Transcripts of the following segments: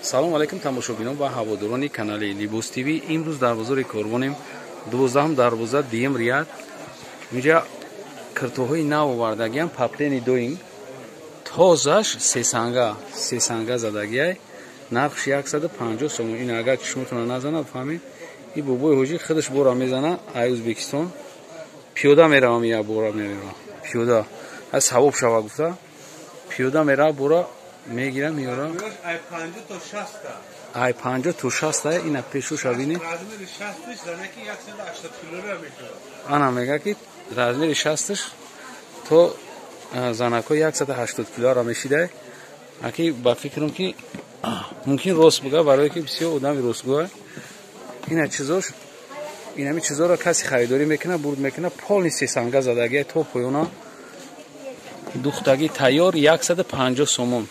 салом алайкум тамошобинон ва ҳаводорони канали Libos TV. Имрӯз дар бозори Корвонем 12 дарвоза дием рият. Инҷа картоҳои нав овардагиам, паплени доим. Тозаш сесанга задагиай. Нархш 150 сом. Ин агар чишмотона назанад фаҳмед. И бобои ҳоҷи худаш бора мезана ай Ӯзбекистон. Пиёда меравам, я бора меравам. Пиёда. Аз ҳавоб шава гуфта. Пиёда меравам бора мегирам миёрам. Ай 50 то 60 ина пешуша бинед. Размери 60 занаки 180 килограмм мешавад. Ана мега ки размери 60 то занако 180 килограмм мешидай. Аки ба фикрам ки мумкин рост буга, барое ки бисёр одами ростгӯ. Ина чизош инами чизоро каси харидорӣ мекуна, бурд мекуна, полни сесанга задагиай то поёна. Духтаги тайёр 150 сомон.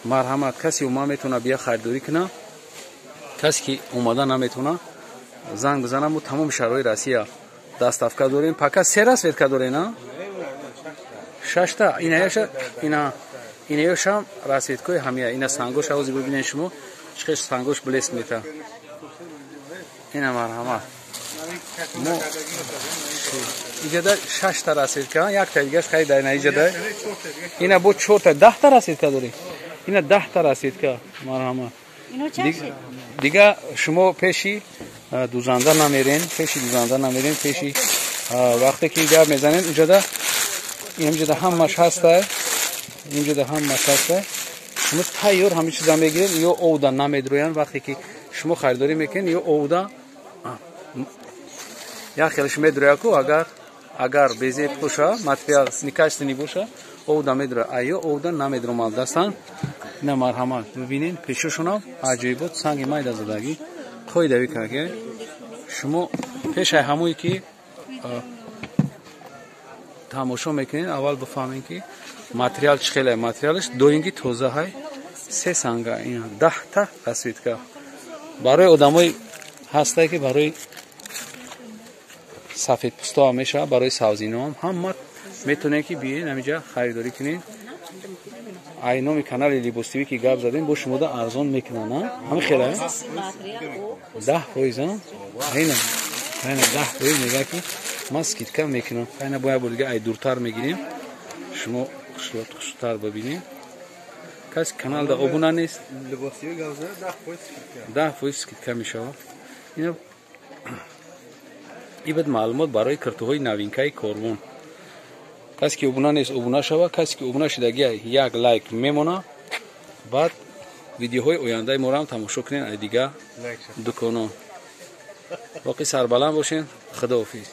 Марҳамат, каси ума метавона бия харидорӣ куна. Касе ки омада наметавона занг бизана. Мо тамоми шаҳрҳои Россия даставка дорем. Пока се расветка дорем, на? 6 та. Инаёшам расветкои ҳамия. Ина сангош ҳозир бибинед шумо. Чиқаш сангош блеск мета. Ина марҳамат. Мо иҷада 6 та расветка, як та дигаш хайр дар ина иҷада. Ина бо 4 та, 10 та расветка дорем. Ина 10 та расветка, марҳамат. Дига шумо пеши дузанда намерен, пеши вақте ки гап мезанед инҷада инҷада ҳамаш ҳастай, шумо тайёр ҳамин чиза мегиред, ё овда намедроян вақте ки шумо харидорӣ мекунед, ё овда як хелаш медроя ку агар безе боша, материал некачествени боша, овда медроя, а ё овда намедромад дастан. Ина марҳамат, бибинед пешошонам аҷоибот санги майда задаги қоидави карге. Шумо пешай ҳамое ки тамошо мекунед, аввал бифаҳмед ки материал чӣ хеле. Материалаш доинги тозаҳай се санга, ина 10 та расветка. Барои одамои ҳастае ки барои сафедпӯстоам мешавад, барои савзиноам ҳама метавонед ки биед ҳаминҷа харидорӣ кунед. Ай номи канали Libos TV ки гап задем бо шумода арзон мекунад, на? Ҳамин хела 10%, айна 10% мега ки ман скидка мекунам. Айна бо як бор дига ай дуртар мегирем. Шумо хуштар бибинед. Каси каналда обуна нест, 10% скидка мешавад. Ина ибад маълумот барои картоҳои навинкаи Корвон. Касе ки обуна нест, обуна шава. Касе ки обуна шудагиай, як лайк мемона. Баъд видеоҳои ояндаи моро ҳам тамошо кунед ай дига дуконон. Боқи сарбаланд бошед. Худоҳофиз.